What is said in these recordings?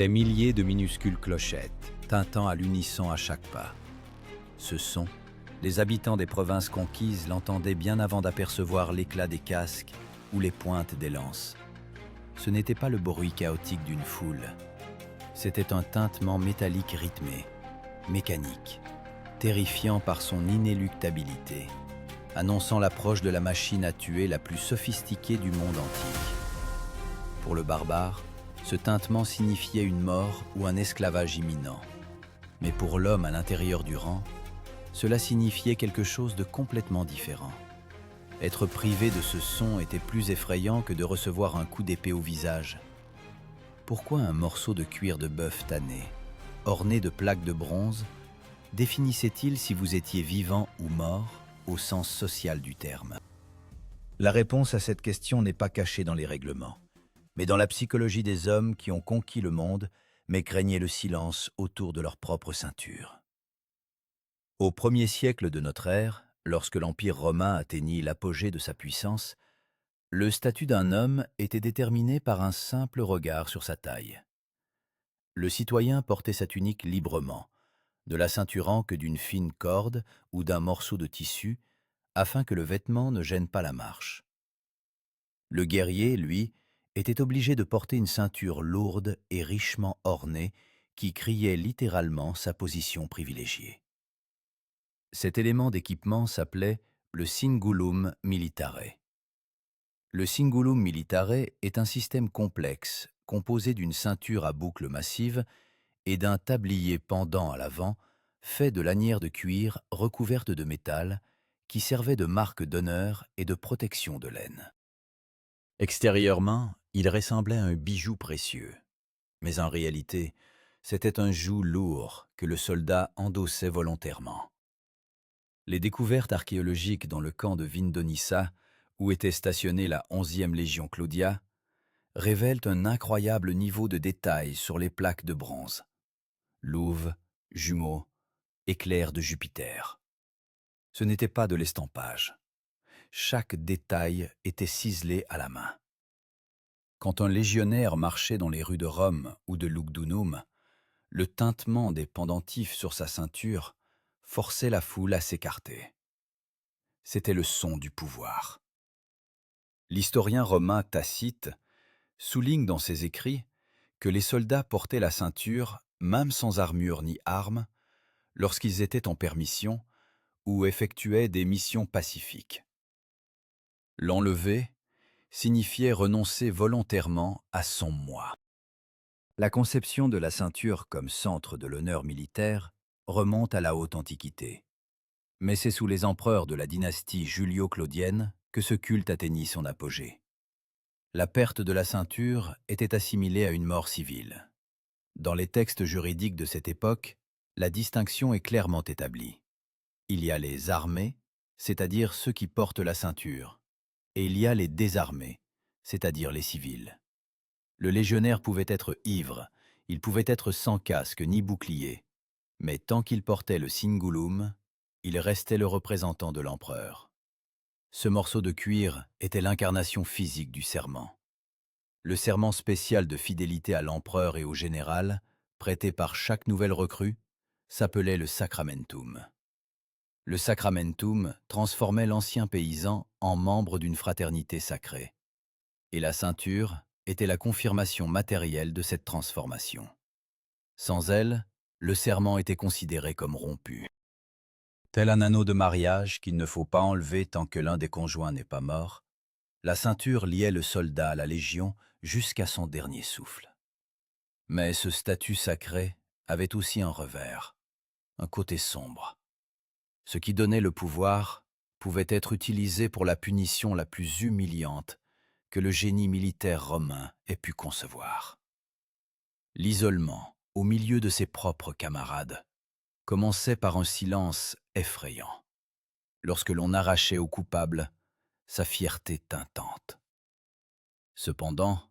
Des milliers de minuscules clochettes, tintant à l'unisson à chaque pas. Ce son, les habitants des provinces conquises l'entendaient bien avant d'apercevoir l'éclat des casques ou les pointes des lances. Ce n'était pas le bruit chaotique d'une foule. C'était un tintement métallique rythmé, mécanique, terrifiant par son inéluctabilité, annonçant l'approche de la machine à tuer la plus sophistiquée du monde antique. Pour le barbare, ce tintement signifiait une mort ou un esclavage imminent. Mais pour l'homme à l'intérieur du rang, cela signifiait quelque chose de complètement différent. Être privé de ce son était plus effrayant que de recevoir un coup d'épée au visage. Pourquoi un morceau de cuir de bœuf tanné, orné de plaques de bronze, définissait-il si vous étiez vivant ou mort au sens social du terme? La réponse à cette question n'est pas cachée dans les règlements, mais dans la psychologie des hommes qui ont conquis le monde, mais craignaient le silence autour de leur propre ceinture. Au 1er siècle de notre ère, lorsque l'Empire romain atteignit l'apogée de sa puissance, le statut d'un homme était déterminé par un simple regard sur sa taille. Le citoyen portait sa tunique librement, ne la ceinturant que d'une fine corde ou d'un morceau de tissu, afin que le vêtement ne gêne pas la marche. Le guerrier, lui, était obligé de porter une ceinture lourde et richement ornée qui criait littéralement sa position privilégiée. Cet élément d'équipement s'appelait le cingulum militare. Le cingulum militare est un système complexe composé d'une ceinture à boucles massives et d'un tablier pendant à l'avant fait de lanières de cuir recouvertes de métal qui servait de marque d'honneur et de protection de laine. Extérieurement, il ressemblait à un bijou précieux, mais en réalité, c'était un joug lourd que le soldat endossait volontairement. Les découvertes archéologiques dans le camp de Vindonissa, où était stationnée la 11e Légion Claudia, révèlent un incroyable niveau de détail sur les plaques de bronze. Louve, jumeaux, éclairs de Jupiter. Ce n'était pas de l'estampage. Chaque détail était ciselé à la main. Quand un légionnaire marchait dans les rues de Rome ou de Lugdunum, le tintement des pendentifs sur sa ceinture forçait la foule à s'écarter. C'était le son du pouvoir. L'historien romain Tacite souligne dans ses écrits que les soldats portaient la ceinture, même sans armure ni armes, lorsqu'ils étaient en permission ou effectuaient des missions pacifiques. L'enlever signifiait renoncer volontairement à son moi. La conception de la ceinture comme centre de l'honneur militaire remonte à la haute Antiquité. Mais c'est sous les empereurs de la dynastie julio-claudienne que ce culte atteignit son apogée. La perte de la ceinture était assimilée à une mort civile. Dans les textes juridiques de cette époque, la distinction est clairement établie. Il y a les armés, c'est-à-dire ceux qui portent la ceinture, et il y a les désarmés, c'est-à-dire les civils. Le légionnaire pouvait être ivre, il pouvait être sans casque ni bouclier, mais tant qu'il portait le cingulum, il restait le représentant de l'empereur. Ce morceau de cuir était l'incarnation physique du serment. Le serment spécial de fidélité à l'empereur et au général, prêté par chaque nouvelle recrue, s'appelait le sacramentum. Le sacramentum transformait l'ancien paysan en membre d'une fraternité sacrée. Et la ceinture était la confirmation matérielle de cette transformation. Sans elle, le serment était considéré comme rompu. Tel un anneau de mariage qu'il ne faut pas enlever tant que l'un des conjoints n'est pas mort, la ceinture liait le soldat à la légion jusqu'à son dernier souffle. Mais ce statut sacré avait aussi un revers, un côté sombre. Ce qui donnait le pouvoir pouvait être utilisé pour la punition la plus humiliante que le génie militaire romain ait pu concevoir. L'isolement, au milieu de ses propres camarades, commençait par un silence effrayant, lorsque l'on arrachait au coupable sa fierté teintante. Cependant,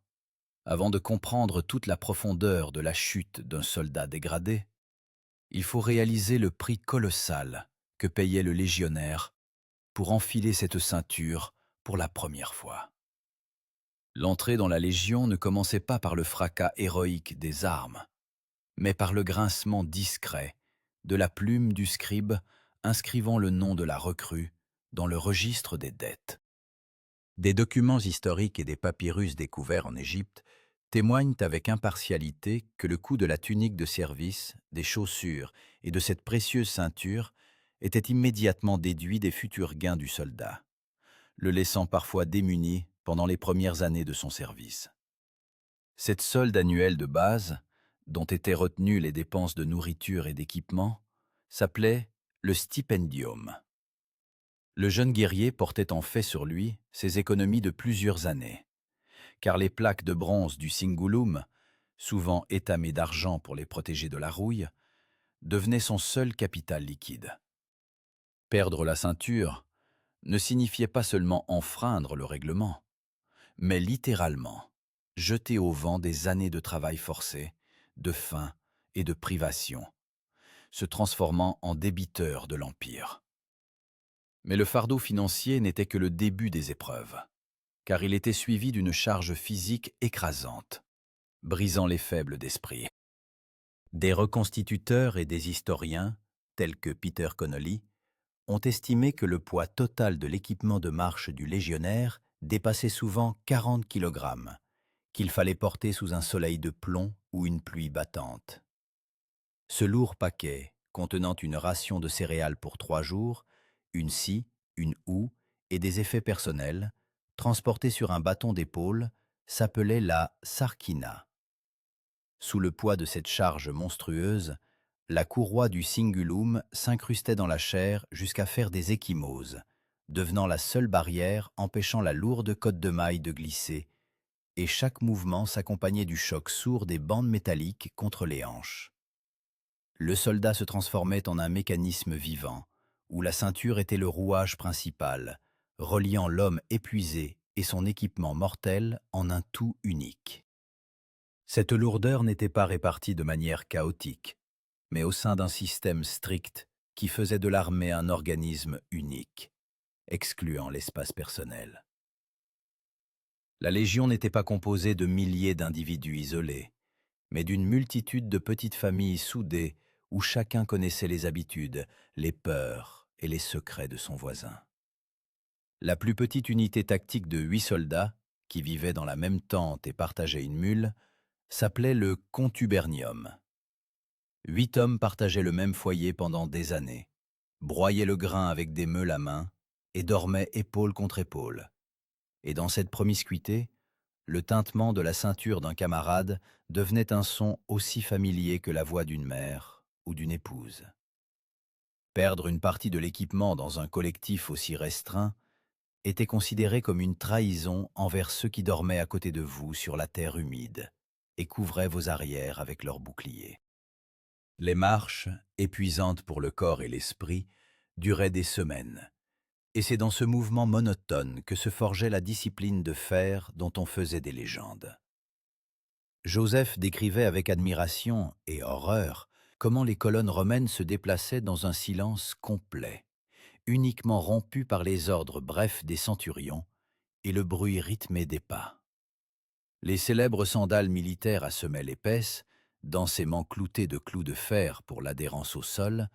avant de comprendre toute la profondeur de la chute d'un soldat dégradé, il faut réaliser le prix colossal que payait le légionnaire pour enfiler cette ceinture pour la première fois. L'entrée dans la Légion ne commençait pas par le fracas héroïque des armes, mais par le grincement discret de la plume du scribe inscrivant le nom de la recrue dans le registre des dettes. Des documents historiques et des papyrus découverts en Égypte témoignent avec impartialité que le coût de la tunique de service, des chaussures et de cette précieuse ceinture était immédiatement déduit des futurs gains du soldat, le laissant parfois démuni pendant les premières années de son service. Cette solde annuelle de base, dont étaient retenues les dépenses de nourriture et d'équipement, s'appelait le stipendium. Le jeune guerrier portait en fait sur lui ses économies de plusieurs années, car les plaques de bronze du cingulum, souvent étamées d'argent pour les protéger de la rouille, devenaient son seul capital liquide. Perdre la ceinture ne signifiait pas seulement enfreindre le règlement, mais littéralement jeter au vent des années de travail forcé, de faim et de privation, se transformant en débiteur de l'Empire. Mais le fardeau financier n'était que le début des épreuves, car il était suivi d'une charge physique écrasante, brisant les faibles d'esprit. Des reconstituteurs et des historiens, tels que Peter Connolly, ont estimé que le poids total de l'équipement de marche du légionnaire dépassait souvent 40 kg, qu'il fallait porter sous un soleil de plomb ou une pluie battante. Ce lourd paquet, contenant une ration de céréales pour 3 jours, une scie, une houe et des effets personnels, transporté sur un bâton d'épaule, s'appelait la sarkina. Sous le poids de cette charge monstrueuse, la courroie du cingulum s'incrustait dans la chair jusqu'à faire des ecchymoses, devenant la seule barrière empêchant la lourde cotte de maille de glisser, et chaque mouvement s'accompagnait du choc sourd des bandes métalliques contre les hanches. Le soldat se transformait en un mécanisme vivant, où la ceinture était le rouage principal, reliant l'homme épuisé et son équipement mortel en un tout unique. Cette lourdeur n'était pas répartie de manière chaotique, mais au sein d'un système strict qui faisait de l'armée un organisme unique, excluant l'espace personnel. La Légion n'était pas composée de milliers d'individus isolés, mais d'une multitude de petites familles soudées où chacun connaissait les habitudes, les peurs et les secrets de son voisin. La plus petite unité tactique de 8 soldats, qui vivaient dans la même tente et partageaient une mule, s'appelait le contubernium. 8 hommes partageaient le même foyer pendant des années, broyaient le grain avec des meules à main et dormaient épaule contre épaule. Et dans cette promiscuité, le tintement de la ceinture d'un camarade devenait un son aussi familier que la voix d'une mère ou d'une épouse. Perdre une partie de l'équipement dans un collectif aussi restreint était considéré comme une trahison envers ceux qui dormaient à côté de vous sur la terre humide et couvraient vos arrières avec leurs boucliers. Les marches, épuisantes pour le corps et l'esprit, duraient des semaines, et c'est dans ce mouvement monotone que se forgeait la discipline de fer dont on faisait des légendes. Joseph décrivait avec admiration et horreur comment les colonnes romaines se déplaçaient dans un silence complet, uniquement rompu par les ordres brefs des centurions et le bruit rythmé des pas. Les célèbres sandales militaires à semelle épaisse, densément cloutées de clous de fer pour l'adhérence au sol,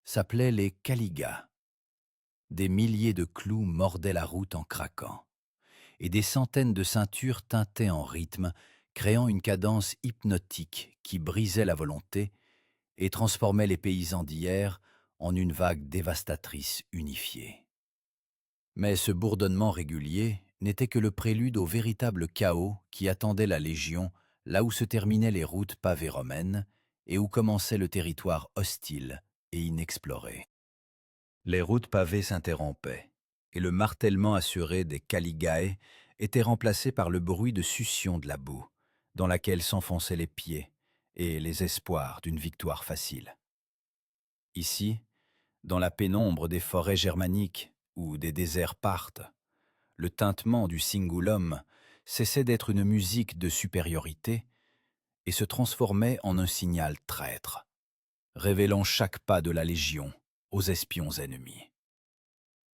s'appelaient les caligas. Des milliers de clous mordaient la route en craquant, et des centaines de ceintures tintaient en rythme, créant une cadence hypnotique qui brisait la volonté et transformait les paysans d'hier en une vague dévastatrice unifiée. Mais ce bourdonnement régulier n'était que le prélude au véritable chaos qui attendait la Légion là où se terminaient les routes pavées romaines et où commençait le territoire hostile et inexploré. Les routes pavées s'interrompaient, et le martèlement assuré des caligae était remplacé par le bruit de succion de la boue, dans laquelle s'enfonçaient les pieds, et les espoirs d'une victoire facile. Ici, dans la pénombre des forêts germaniques ou des déserts parthes, le tintement du cingulum cessait d'être une musique de supériorité et se transformait en un signal traître, révélant chaque pas de la Légion aux espions ennemis.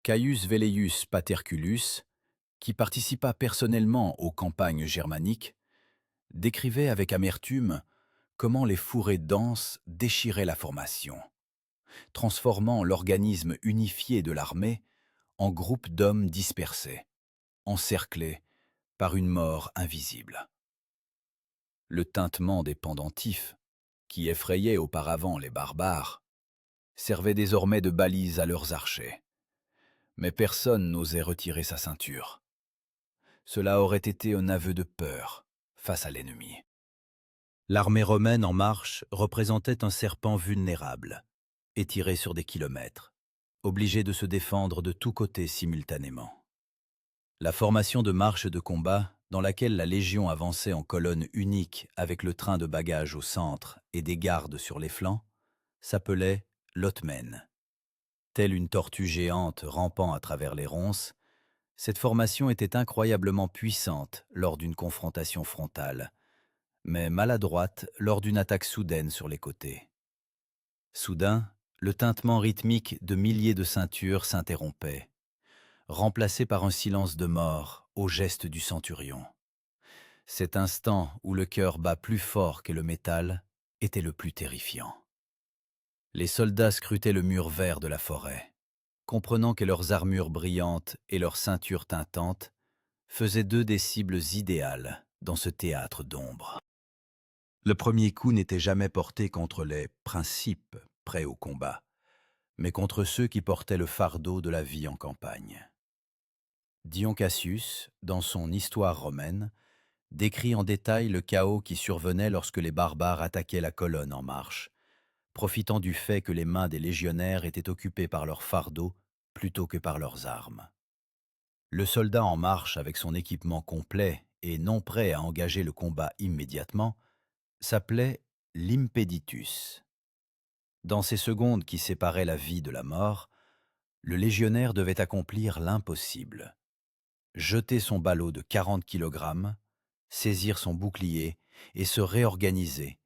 Caius Velleius Paterculus, qui participa personnellement aux campagnes germaniques, décrivait avec amertume comment les fourrés denses déchiraient la formation, transformant l'organisme unifié de l'armée en groupes d'hommes dispersés, encerclés par une mort invisible. Le tintement des pendentifs, qui effrayait auparavant les barbares, servait désormais de balise à leurs archers. Mais personne n'osait retirer sa ceinture. Cela aurait été un aveu de peur face à l'ennemi. L'armée romaine en marche représentait un serpent vulnérable, étiré sur des kilomètres, obligé de se défendre de tous côtés simultanément. La formation de marche de combat, dans laquelle la légion avançait en colonne unique avec le train de bagages au centre et des gardes sur les flancs, s'appelait l'otmen. Telle une tortue géante rampant à travers les ronces, cette formation était incroyablement puissante lors d'une confrontation frontale, mais maladroite lors d'une attaque soudaine sur les côtés. Soudain, le tintement rythmique de milliers de ceintures s'interrompait, remplacé par un silence de mort au geste du centurion. Cet instant où le cœur bat plus fort que le métal était le plus terrifiant. Les soldats scrutaient le mur vert de la forêt, comprenant que leurs armures brillantes et leurs ceintures tintantes faisaient d'eux des cibles idéales dans ce théâtre d'ombre. Le premier coup n'était jamais porté contre les principes prêts au combat, mais contre ceux qui portaient le fardeau de la vie en campagne. Dion Cassius, dans son Histoire romaine, décrit en détail le chaos qui survenait lorsque les barbares attaquaient la colonne en marche, profitant du fait que les mains des légionnaires étaient occupées par leurs fardeaux plutôt que par leurs armes. Le soldat en marche avec son équipement complet et non prêt à engager le combat immédiatement s'appelait l'impeditus. Dans ces secondes qui séparaient la vie de la mort, le légionnaire devait accomplir l'impossible. Jeter son ballot de 40 kg, saisir son bouclier et se réorganiser,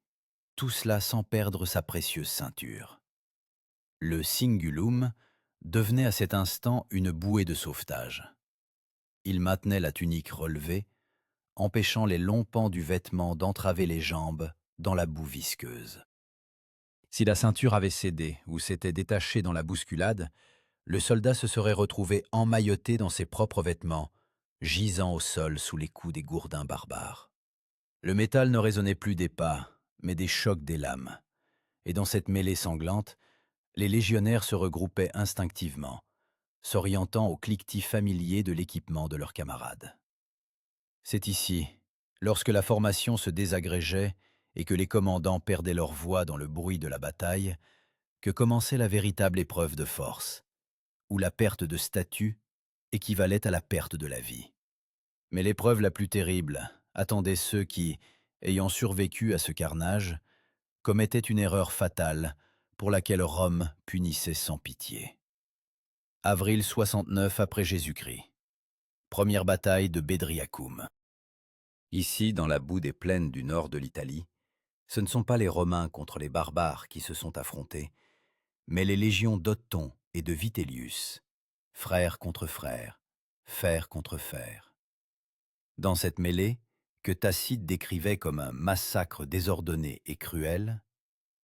tout cela sans perdre sa précieuse ceinture. Le cingulum devenait à cet instant une bouée de sauvetage. Il maintenait la tunique relevée, empêchant les longs pans du vêtement d'entraver les jambes dans la boue visqueuse. Si la ceinture avait cédé ou s'était détachée dans la bousculade, le soldat se serait retrouvé emmailloté dans ses propres vêtements, gisant au sol sous les coups des gourdins barbares. Le métal ne résonnait plus des pas, mais des chocs des lames. Et dans cette mêlée sanglante, les légionnaires se regroupaient instinctivement, s'orientant au cliquetis familier de l'équipement de leurs camarades. C'est ici, lorsque la formation se désagrégeait et que les commandants perdaient leur voix dans le bruit de la bataille, que commençait la véritable épreuve de force, où la perte de statut équivalait à la perte de la vie. Mais l'épreuve la plus terrible attendait ceux qui, ayant survécu à ce carnage, commettaient une erreur fatale pour laquelle Rome punissait sans pitié. Avril 69 après Jésus-Christ. Première bataille de Bedriacum. Ici, dans la boue des plaines du nord de l'Italie, ce ne sont pas les Romains contre les barbares qui se sont affrontés, mais les légions d'Othon et de Vitellius, frères contre frères, fer contre fer. Dans cette mêlée, que Tacite décrivait comme un massacre désordonné et cruel,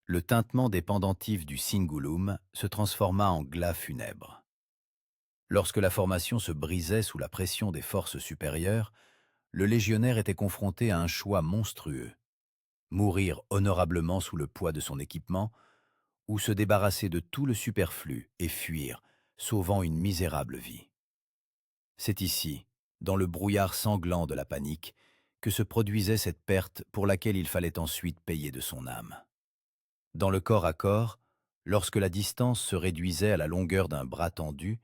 le tintement des pendentifs du cingulum se transforma en glas funèbre. Lorsque la formation se brisait sous la pression des forces supérieures, le légionnaire était confronté à un choix monstrueux: mourir honorablement sous le poids de son équipement, ou se débarrasser de tout le superflu et fuir, sauvant une misérable vie. C'est ici, dans le brouillard sanglant de la panique, que se produisait cette perte pour laquelle il fallait ensuite payer de son âme. Dans le corps à corps, lorsque la distance se réduisait à la longueur d'un bras tendu,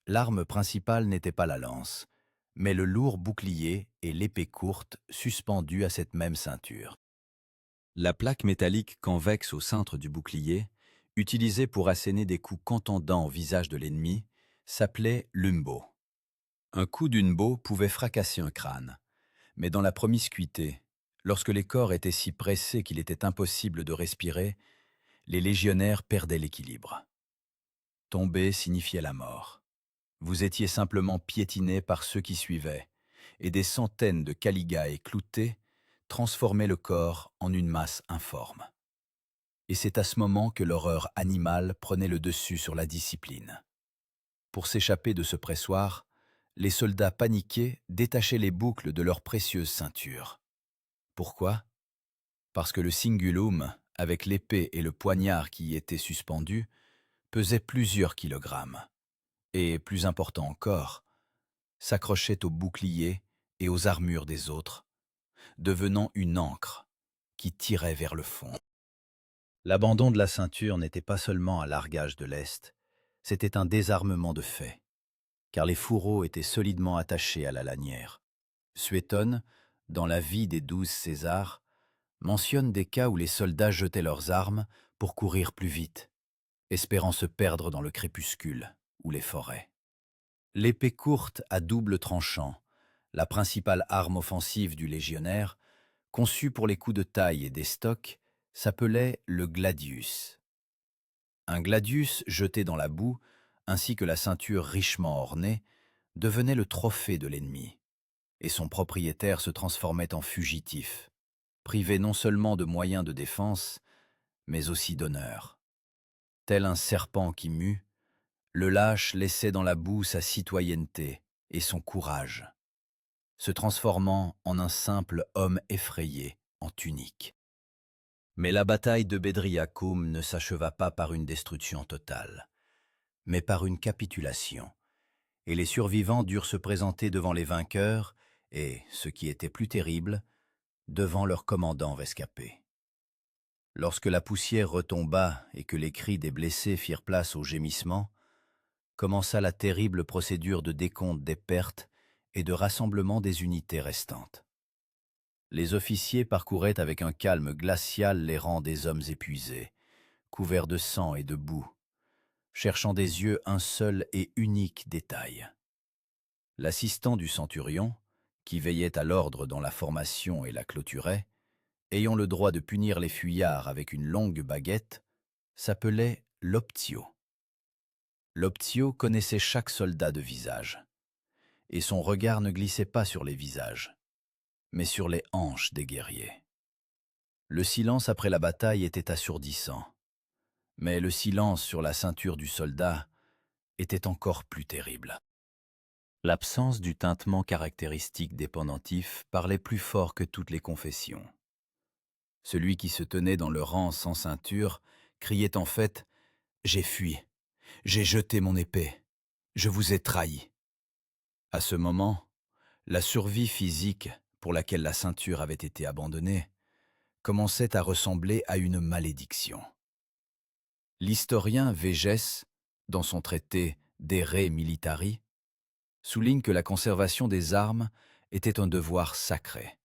l'arme principale n'était pas la lance, mais le lourd bouclier et l'épée courte suspendus à cette même ceinture. La plaque métallique convexe au centre du bouclier, utilisée pour asséner des coups contondants au visage de l'ennemi, s'appelait l'umbo. Un coup d'umbo pouvait fracasser un crâne, mais dans la promiscuité, lorsque les corps étaient si pressés qu'il était impossible de respirer, les légionnaires perdaient l'équilibre. Tomber signifiait la mort. Vous étiez simplement piétiné par ceux qui suivaient, et des centaines de caligae cloutés transformaient le corps en une masse informe. Et c'est à ce moment que l'horreur animale prenait le dessus sur la discipline. Pour s'échapper de ce pressoir, les soldats paniqués détachaient les boucles de leurs précieuses ceintures. Pourquoi? Parce que le cingulum, avec l'épée et le poignard qui y étaient suspendus, pesait plusieurs kilogrammes. Et, plus important encore, s'accrochait aux boucliers et aux armures des autres, devenant une ancre qui tirait vers le fond. L'abandon de la ceinture n'était pas seulement un largage de lest, c'était un désarmement de fait, car les fourreaux étaient solidement attachés à la lanière. Suétone, dans La vie des 12 Césars, mentionne des cas où les soldats jetaient leurs armes pour courir plus vite, espérant se perdre dans le crépuscule ou les forêts. L'épée courte à double tranchant, la principale arme offensive du légionnaire, conçue pour les coups de taille et des stocks, s'appelait le gladius. Un gladius jeté dans la boue, ainsi que la ceinture richement ornée, devenait le trophée de l'ennemi, et son propriétaire se transformait en fugitif, privé non seulement de moyens de défense, mais aussi d'honneur. Tel un serpent qui mue, le lâche laissait dans la boue sa citoyenneté et son courage, se transformant en un simple homme effrayé en tunique. Mais la bataille de Bedriacoum ne s'acheva pas par une destruction totale, mais par une capitulation, et les survivants durent se présenter devant les vainqueurs et, ce qui était plus terrible, devant leur commandant rescapé. Lorsque la poussière retomba et que les cris des blessés firent place aux gémissements, commença la terrible procédure de décompte des pertes et de rassemblement des unités restantes. Les officiers parcouraient avec un calme glacial les rangs des hommes épuisés, couverts de sang et de boue, cherchant des yeux un seul et unique détail. L'assistant du centurion, qui veillait à l'ordre dans la formation et la clôturait, ayant le droit de punir les fuyards avec une longue baguette, s'appelait l'optio. L'optio connaissait chaque soldat de visage, et son regard ne glissait pas sur les visages, mais sur les hanches des guerriers. Le silence après la bataille était assourdissant, mais le silence sur la ceinture du soldat était encore plus terrible. L'absence du tintement caractéristique des pendentifs parlait plus fort que toutes les confessions. Celui qui se tenait dans le rang sans ceinture criait en fait « J'ai fui, j'ai jeté mon épée, je vous ai trahi ». À ce moment, la survie physique, pour laquelle la ceinture avait été abandonnée, commençait à ressembler à une malédiction. L'historien Végès, dans son traité De Re Militari, souligne que la conservation des armes était un devoir sacré,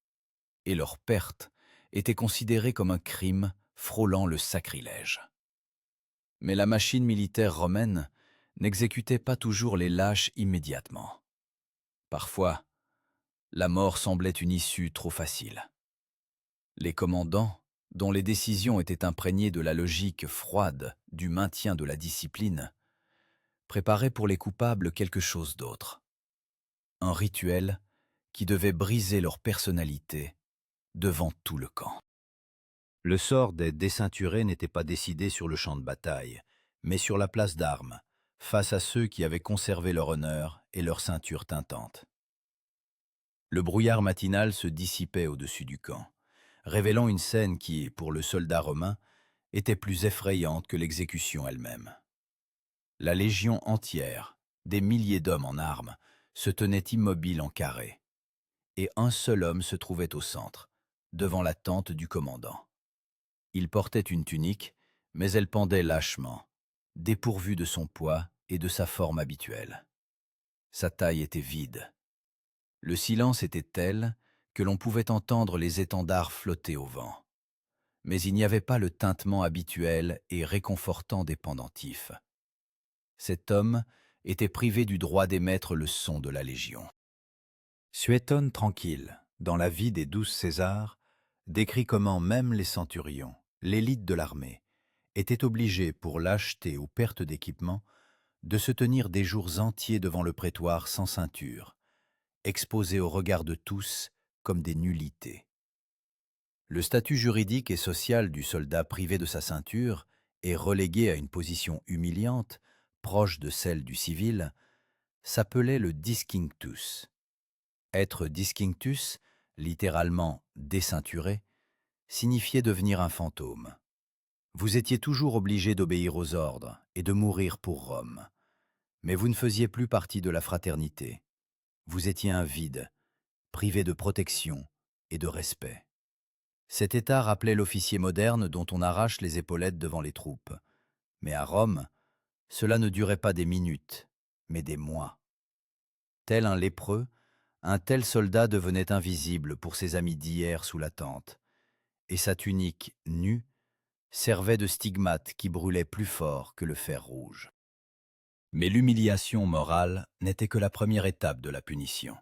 et leur perte était considérée comme un crime frôlant le sacrilège. Mais la machine militaire romaine n'exécutait pas toujours les lâches immédiatement. Parfois, la mort semblait une issue trop facile. Les commandants, dont les décisions étaient imprégnées de la logique froide du maintien de la discipline, préparaient pour les coupables quelque chose d'autre. Un rituel qui devait briser leur personnalité devant tout le camp. Le sort des déceinturés n'était pas décidé sur le champ de bataille, mais sur la place d'armes, face à ceux qui avaient conservé leur honneur et leur ceinture tintante. Le brouillard matinal se dissipait au-dessus du camp, révélant une scène qui, pour le soldat romain, était plus effrayante que l'exécution elle-même. La légion entière, des milliers d'hommes en armes, se tenait immobile en carré, et un seul homme se trouvait au centre, devant la tente du commandant. Il portait une tunique, mais elle pendait lâchement, dépourvue de son poids et de sa forme habituelle. Sa taille était vide. Le silence était tel que l'on pouvait entendre les étendards flotter au vent. Mais il n'y avait pas le tintement habituel et réconfortant des pendentifs. Cet homme était privé du droit d'émettre le son de la Légion. Suétone tranquille, dans La vie des 12 Césars, décrit comment même les centurions, l'élite de l'armée, étaient obligés, pour lâcheté ou perte d'équipement, de se tenir des jours entiers devant le prétoire sans ceinture, exposés au regard de tous comme des nullités. Le statut juridique et social du soldat privé de sa ceinture et relégué à une position humiliante, proche de celle du civil, s'appelait le distinctus. Être distinctus, littéralement déceinturé, signifiait devenir un fantôme. Vous étiez toujours obligé d'obéir aux ordres et de mourir pour Rome. Mais vous ne faisiez plus partie de la fraternité. Vous étiez un vide, privé de protection et de respect. Cet état rappelait l'officier moderne dont on arrache les épaulettes devant les troupes. Mais à Rome, cela ne durait pas des minutes, mais des mois. Tel un lépreux, un tel soldat devenait invisible pour ses amis d'hier sous la tente, et sa tunique nue servait de stigmate qui brûlait plus fort que le fer rouge. Mais l'humiliation morale n'était que la première étape de la punition,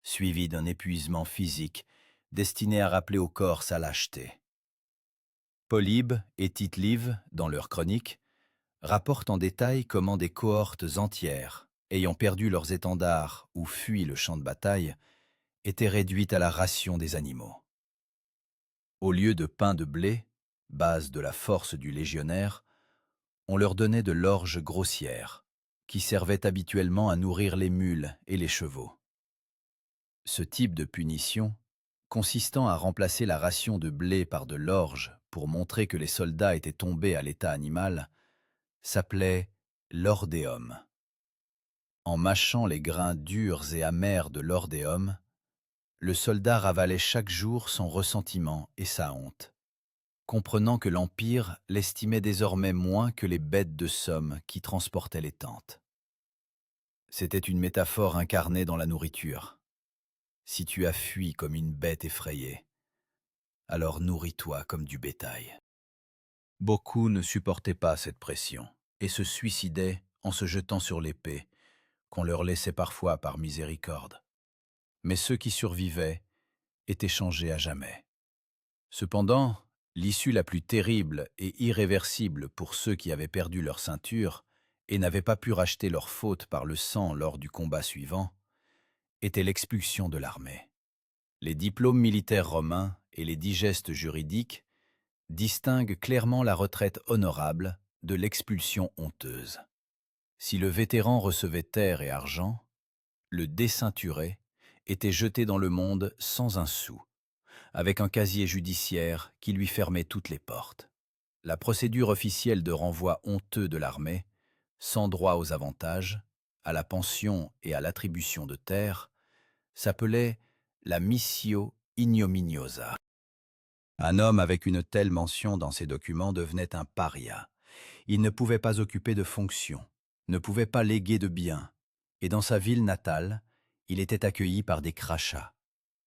suivie d'un épuisement physique destiné à rappeler au corps sa lâcheté. Polybe et Tite-Live, dans leurs chroniques, rapportent en détail comment des cohortes entières, ayant perdu leurs étendards ou fui le champ de bataille, étaient réduites à la ration des animaux. Au lieu de pain de blé, base de la force du légionnaire, on leur donnait de l'orge grossière, qui servait habituellement à nourrir les mules et les chevaux. Ce type de punition, consistant à remplacer la ration de blé par de l'orge pour montrer que les soldats étaient tombés à l'état animal, s'appelait l'ordéum. En mâchant les grains durs et amers de l'ordéum, le soldat ravalait chaque jour son ressentiment et sa honte, comprenant que l'Empire l'estimait désormais moins que les bêtes de somme qui transportaient les tentes. C'était une métaphore incarnée dans la nourriture. Si tu as fui comme une bête effrayée, alors nourris-toi comme du bétail. Beaucoup ne supportaient pas cette pression et se suicidaient en se jetant sur l'épée, qu'on leur laissait parfois par miséricorde. Mais ceux qui survivaient étaient changés à jamais. Cependant, l'issue la plus terrible et irréversible pour ceux qui avaient perdu leur ceinture et n'avaient pas pu racheter leur faute par le sang lors du combat suivant, était l'expulsion de l'armée. Les diplômes militaires romains et les digestes juridiques distinguent clairement la retraite honorable de l'expulsion honteuse. Si le vétéran recevait terre et argent, le déceinturé était jeté dans le monde sans un sou, avec un casier judiciaire qui lui fermait toutes les portes. La procédure officielle de renvoi honteux de l'armée, sans droit aux avantages, à la pension et à l'attribution de terres, s'appelait la missio ignominiosa. Un homme avec une telle mention dans ses documents devenait un paria. Il ne pouvait pas occuper de fonction, ne pouvait pas léguer de biens, et dans sa ville natale, il était accueilli par des crachats,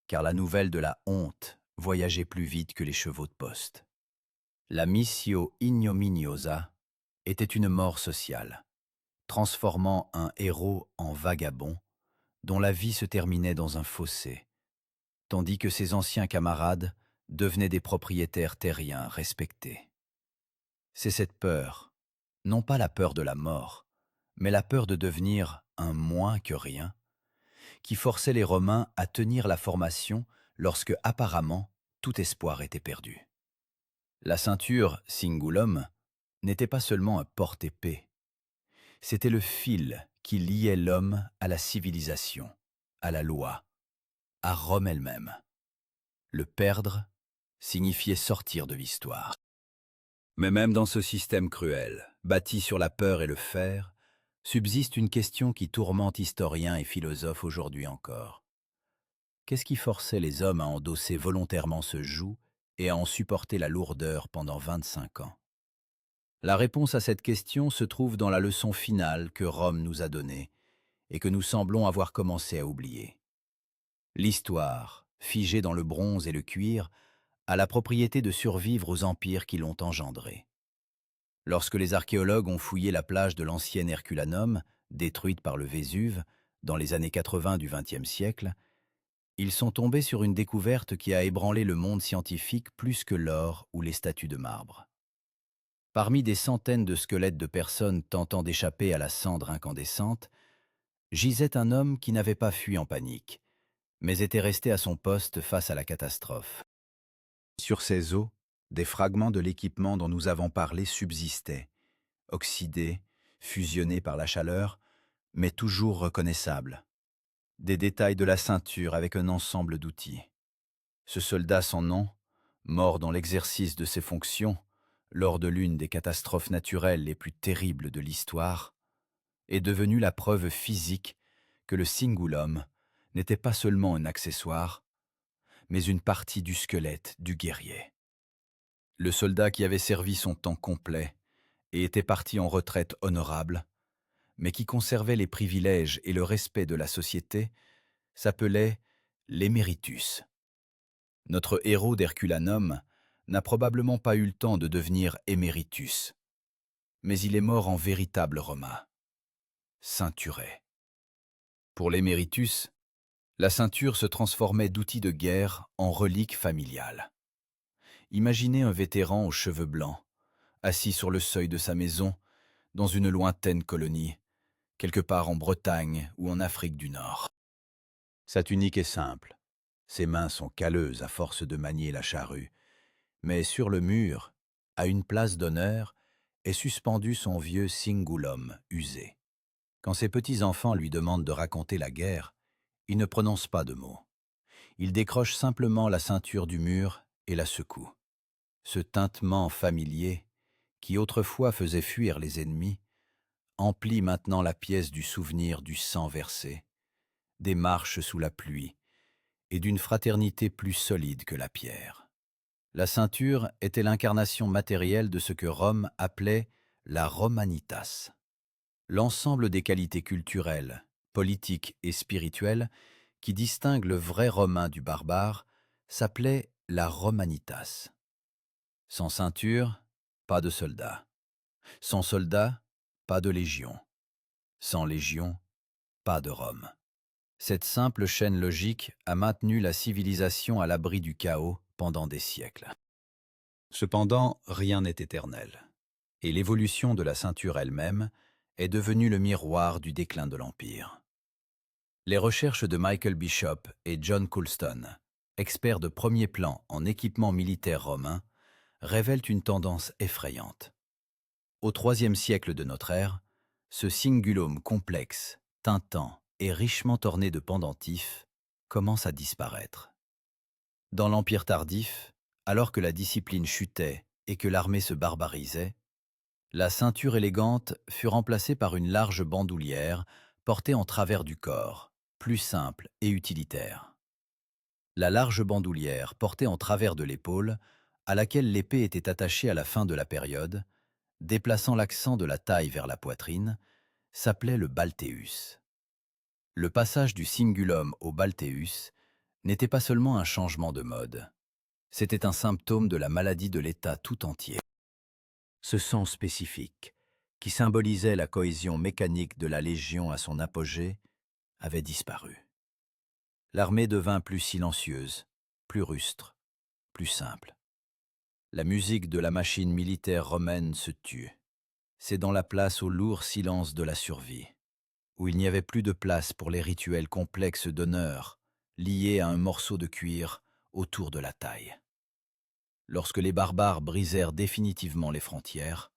car la nouvelle de la honte voyageait plus vite que les chevaux de poste. La missio ignominiosa était une mort sociale, transformant un héros en vagabond, dont la vie se terminait dans un fossé, tandis que ses anciens camarades devenaient des propriétaires terriens respectés. C'est cette peur, non pas la peur de la mort, mais la peur de devenir un moins que rien, qui forçait les Romains à tenir la formation lorsque, apparemment, tout espoir était perdu. La ceinture cingulum n'était pas seulement un porte-épée, c'était le fil qui liait l'homme à la civilisation, à la loi, à Rome elle-même. Le perdre signifiait sortir de l'histoire. Mais même dans ce système cruel, bâti sur la peur et le fer, subsiste une question qui tourmente historiens et philosophes aujourd'hui encore. Qu'est-ce qui forçait les hommes à endosser volontairement ce joug et à en supporter la lourdeur pendant 25 ans? La réponse à cette question se trouve dans la leçon finale que Rome nous a donnée et que nous semblons avoir commencé à oublier. L'histoire, figée dans le bronze et le cuir, a la propriété de survivre aux empires qui l'ont engendrée. Lorsque les archéologues ont fouillé la plage de l'ancienne Herculanum, détruite par le Vésuve, dans les années 80 du XXe siècle, ils sont tombés sur une découverte qui a ébranlé le monde scientifique plus que l'or ou les statues de marbre. Parmi des centaines de squelettes de personnes tentant d'échapper à la cendre incandescente, gisait un homme qui n'avait pas fui en panique, mais était resté à son poste face à la catastrophe. Sur ces os, des fragments de l'équipement dont nous avons parlé subsistaient, oxydés, fusionnés par la chaleur, mais toujours reconnaissables. Des détails de la ceinture avec un ensemble d'outils. Ce soldat sans nom, mort dans l'exercice de ses fonctions, lors de l'une des catastrophes naturelles les plus terribles de l'histoire, est devenu la preuve physique que le cingulum n'était pas seulement un accessoire, mais une partie du squelette du guerrier. Le soldat qui avait servi son temps complet et était parti en retraite honorable, mais qui conservait les privilèges et le respect de la société, s'appelait l'éméritus. Notre héros d'Herculanum n'a probablement pas eu le temps de devenir éméritus, mais il est mort en véritable Romain, ceinturé. Pour l'éméritus, la ceinture se transformait d'outil de guerre en relique familiale. Imaginez un vétéran aux cheveux blancs, assis sur le seuil de sa maison, dans une lointaine colonie, quelque part en Bretagne ou en Afrique du Nord. Sa tunique est simple, ses mains sont calleuses à force de manier la charrue, mais sur le mur, à une place d'honneur, est suspendu son vieux cingulum usé. Quand ses petits-enfants lui demandent de raconter la guerre, il ne prononce pas de mots. Il décroche simplement la ceinture du mur et la secoue. Ce tintement familier, qui autrefois faisait fuir les ennemis, emplit maintenant la pièce du souvenir du sang versé, des marches sous la pluie et d'une fraternité plus solide que la pierre. La ceinture était l'incarnation matérielle de ce que Rome appelait la Romanitas. L'ensemble des qualités culturelles, politiques et spirituelles qui distinguent le vrai Romain du barbare s'appelait la Romanitas. Sans ceinture, pas de soldats. Sans soldats, pas de légion. Sans légion, pas de Rome. Cette simple chaîne logique a maintenu la civilisation à l'abri du chaos pendant des siècles. Cependant, rien n'est éternel, et l'évolution de la ceinture elle-même est devenue le miroir du déclin de l'Empire. Les recherches de Michael Bishop et John Coulston, experts de premier plan en équipement militaire romain, révèlent une tendance effrayante. Au IIIe siècle de notre ère, ce cingulum complexe, tintant et richement orné de pendentifs commence à disparaître. Dans l'Empire tardif, alors que la discipline chutait et que l'armée se barbarisait, la ceinture élégante fut remplacée par une large bandoulière portée en travers du corps, plus simple et utilitaire. La large bandoulière portée en travers de l'épaule, à laquelle l'épée était attachée à la fin de la période, déplaçant l'accent de la taille vers la poitrine, s'appelait le balteus. Le passage du cingulum au balteus n'était pas seulement un changement de mode, c'était un symptôme de la maladie de l'État tout entier. Ce sang spécifique, qui symbolisait la cohésion mécanique de la Légion à son apogée, avait disparu. L'armée devint plus silencieuse, plus rustre, plus simple. La musique de la machine militaire romaine se tut. C'est dans la place au lourd silence de la survie, où il n'y avait plus de place pour les rituels complexes d'honneur, liés à un morceau de cuir autour de la taille. Lorsque les barbares brisèrent définitivement les frontières,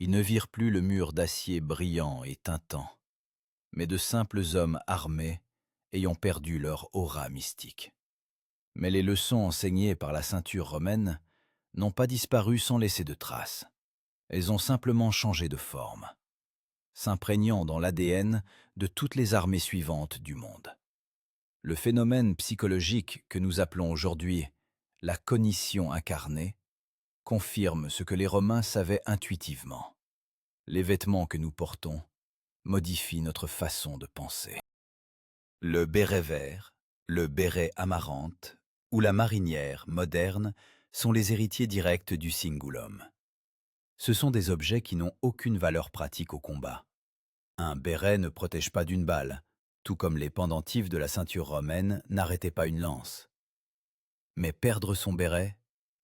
ils ne virent plus le mur d'acier brillant et tintant, mais de simples hommes armés ayant perdu leur aura mystique. Mais les leçons enseignées par la ceinture romaine n'ont pas disparu sans laisser de traces. Elles ont simplement changé de forme, s'imprégnant dans l'ADN de toutes les armées suivantes du monde. Le phénomène psychologique que nous appelons aujourd'hui la cognition incarnée confirme ce que les Romains savaient intuitivement. Les vêtements que nous portons modifient notre façon de penser. Le béret vert, le béret amarante ou la marinière moderne sont les héritiers directs du cingulum. Ce sont des objets qui n'ont aucune valeur pratique au combat. Un béret ne protège pas d'une balle, tout comme les pendentifs de la ceinture romaine n'arrêtaient pas une lance. Mais perdre son béret,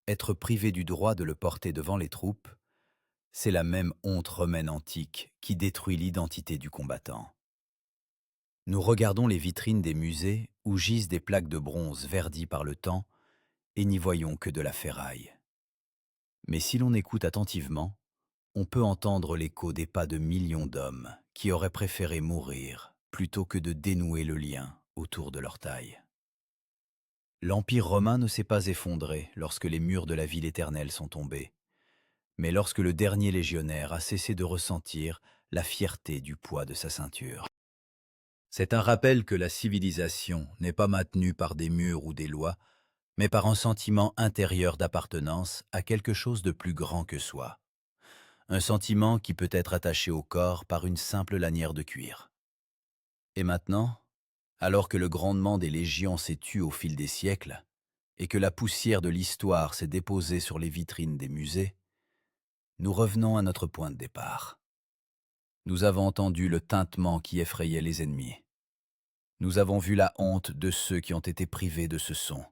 être privé du droit de le porter devant les troupes, C'est la même honte romaine antique qui détruit l'identité du combattant. Nous regardons les vitrines des musées où gisent des plaques de bronze verdies par le temps et n'y voyons que de la ferraille. Mais si l'on écoute attentivement, on peut entendre l'écho des pas de millions d'hommes qui auraient préféré mourir plutôt que de dénouer le lien autour de leur taille. L'Empire romain ne s'est pas effondré lorsque les murs de la ville éternelle sont tombés, mais lorsque le dernier légionnaire a cessé de ressentir la fierté du poids de sa ceinture. C'est un rappel que la civilisation n'est pas maintenue par des murs ou des lois, mais par un sentiment intérieur d'appartenance à quelque chose de plus grand que soi. Un sentiment qui peut être attaché au corps par une simple lanière de cuir. Et maintenant, alors que le grondement des légions s'est tu au fil des siècles, et que la poussière de l'histoire s'est déposée sur les vitrines des musées, nous revenons à notre point de départ. Nous avons entendu le tintement qui effrayait les ennemis. Nous avons vu la honte de ceux qui ont été privés de ce son.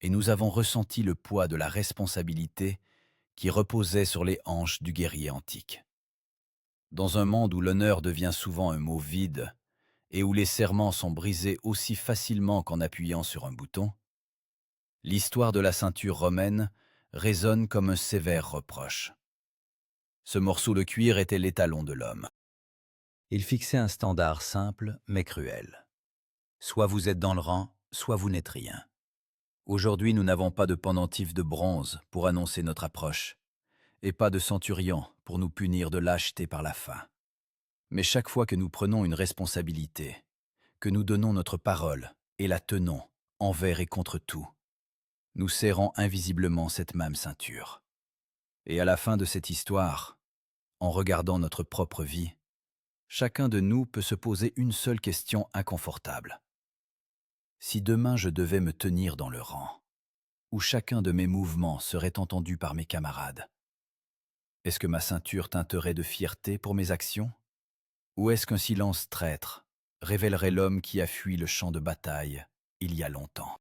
Et nous avons ressenti le poids de la responsabilité qui reposait sur les hanches du guerrier antique. Dans un monde où l'honneur devient souvent un mot vide et où les serments sont brisés aussi facilement qu'en appuyant sur un bouton, l'histoire de la ceinture romaine résonne comme un sévère reproche. Ce morceau de cuir était l'étalon de l'homme. Il fixait un standard simple mais cruel. Soit vous êtes dans le rang, soit vous n'êtes rien. Aujourd'hui, nous n'avons pas de pendentif de bronze pour annoncer notre approche, et pas de centurion pour nous punir de lâcheté par la faim. Mais chaque fois que nous prenons une responsabilité, que nous donnons notre parole et la tenons, envers et contre tout, nous serrons invisiblement cette même ceinture. Et à la fin de cette histoire, en regardant notre propre vie, chacun de nous peut se poser une seule question inconfortable. Si demain je devais me tenir dans le rang, où chacun de mes mouvements serait entendu par mes camarades, est-ce que ma ceinture teinterait de fierté pour mes actions? Ou est-ce qu'un silence traître révélerait l'homme qui a fui le champ de bataille il y a longtemps?